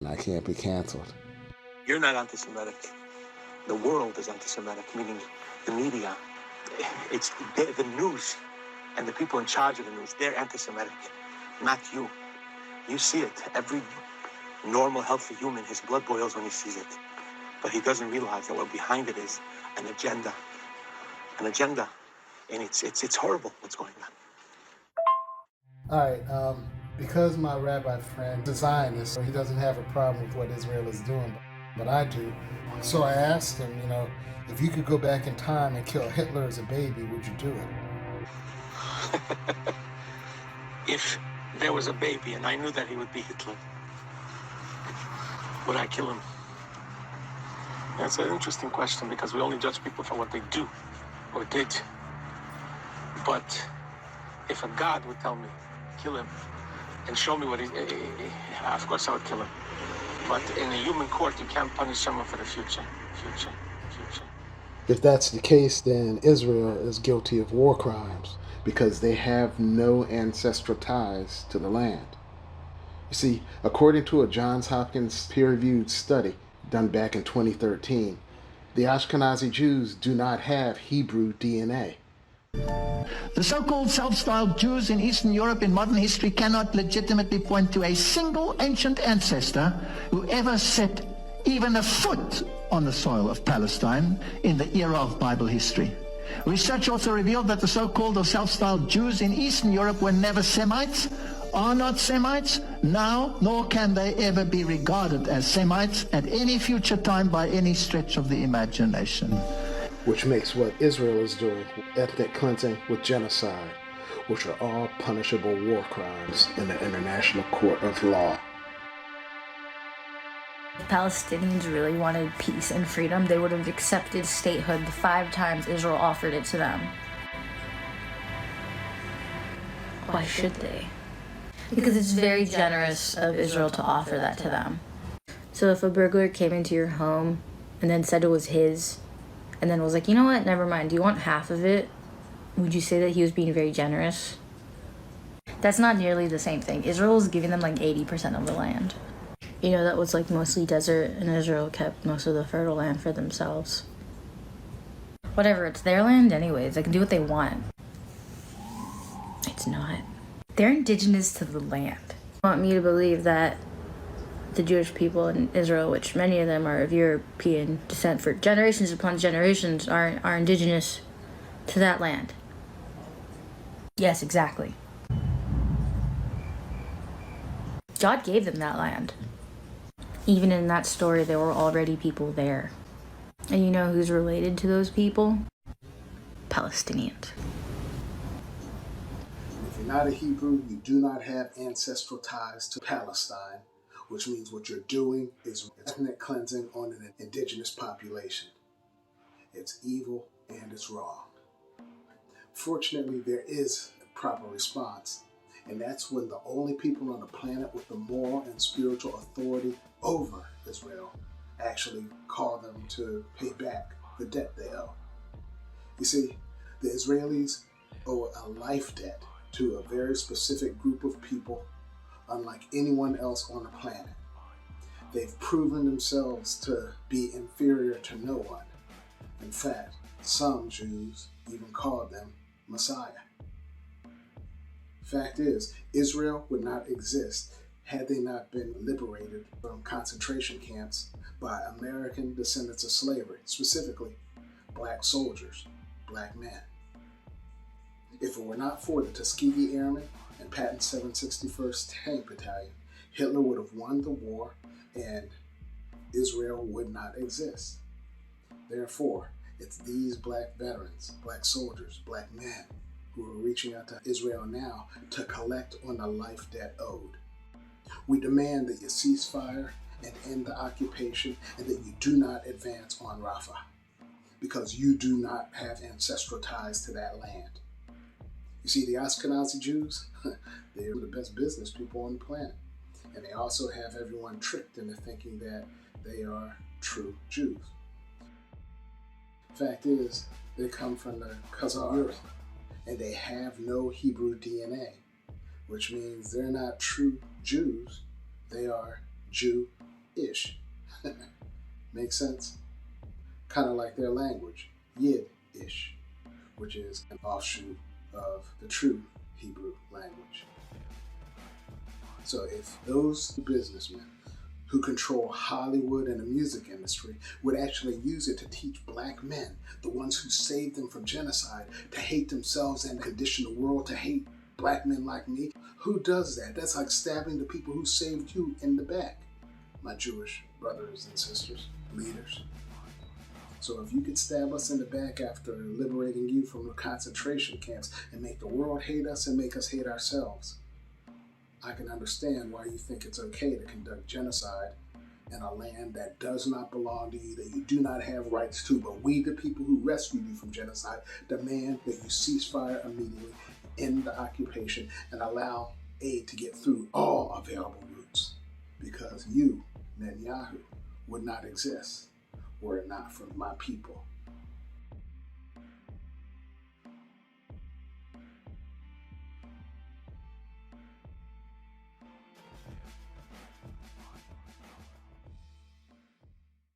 I can't be canceled. You're not anti-Semitic. The world is anti-Semitic, meaning the media. It's the news and the people in charge of the news. They're anti-Semitic, not you. You see it. Every normal, healthy human, his blood boils when he sees it. But he doesn't realize that what behind it is an agenda. An agenda. And it's horrible what's going on. All right, because my rabbi friend is a Zionist, so he doesn't have a problem with what Israel is doing, but I do. So I asked him, if you could go back in time and kill Hitler as a baby, would you do it? If there was a baby and I knew that he would be Hitler, would I kill him? That's an interesting question because we only judge people for what they do or did. But if a God would tell me, kill him, and show me what of course I would kill him. But in a human court, you can't punish someone for the future. If that's the case, then Israel is guilty of war crimes because they have no ancestral ties to the land. You see, according to a Johns Hopkins peer-reviewed study done back in 2013, the Ashkenazi Jews do not have Hebrew DNA. The so-called self-styled Jews in Eastern Europe in modern history cannot legitimately point to a single ancient ancestor who ever set even a foot on the soil of Palestine in the era of Bible history. Research also revealed that the so-called or self-styled Jews in Eastern Europe were never Semites, are not Semites now, nor can they ever be regarded as Semites at any future time by any stretch of the imagination. Which makes what Israel is doing, ethnic cleansing with genocide, which are all punishable war crimes in the International Court of Law. If Palestinians really wanted peace and freedom, they would have accepted statehood the 5 times Israel offered it to them. Why should they? Because it's very generous of Israel to offer that to them. So if a burglar came into your home and then said it was his, and then was like, you know what, never mind, do you want half of it? Would you say that he was being very generous? That's not nearly the same thing. Israel was giving them like 80% of the land. That was like mostly desert, and Israel kept most of the fertile land for themselves. Whatever, it's their land anyways. They can do what they want. It's not. They're indigenous to the land. You want me to believe that the Jewish people in Israel, which many of them are of European descent for generations upon generations, are indigenous to that land. Yes, exactly. God gave them that land. Even in that story, there were already people there. And you know who's related to those people? Palestinians. If you're not a Hebrew, you do not have ancestral ties to Palestine, which means what you're doing is ethnic cleansing on an indigenous population. It's evil and it's wrong. Fortunately, there is a proper response, and that's when the only people on the planet with the moral and spiritual authority over Israel actually call them to pay back the debt they owe. You see, the Israelis owe a life debt to a very specific group of people unlike anyone else on the planet. They've proven themselves to be inferior to no one. In fact, some Jews even called them Messiah. Fact is, Israel would not exist had they not been liberated from concentration camps by American descendants of slavery, specifically black soldiers, black men. If it were not for the Tuskegee Airmen and Patton 761st Tank Battalion, Hitler would have won the war and Israel would not exist. Therefore, it's these black veterans, black soldiers, black men who are reaching out to Israel now to collect on the life debt owed. We demand that you cease fire and end the occupation and that you do not advance on Rafah because you do not have ancestral ties to that land. You see, the Ashkenazi Jews, they're the best business people on the planet. And they also have everyone tricked into thinking that they are true Jews. Fact is, they come from the cousin Europe, and they have no Hebrew DNA, which means they're not true Jews, they are Jew Ish. Make sense? Kind of like their language, Yid-ish, which is an offshoot of the true Hebrew language. So if those businessmen who control Hollywood and the music industry would actually use it to teach black men, the ones who saved them from genocide, to hate themselves and condition the world to hate black men like me, who does that? That's like stabbing the people who saved you in the back, my Jewish brothers and sisters, leaders. So if you could stab us in the back after liberating you from the concentration camps and make the world hate us and make us hate ourselves, I can understand why you think it's okay to conduct genocide in a land that does not belong to you, that you do not have rights to. But we, the people who rescued you from genocide, demand that you ceasefire immediately, end the occupation, and allow aid to get through all available routes. Because you, Netanyahu, would not exist were it not for my people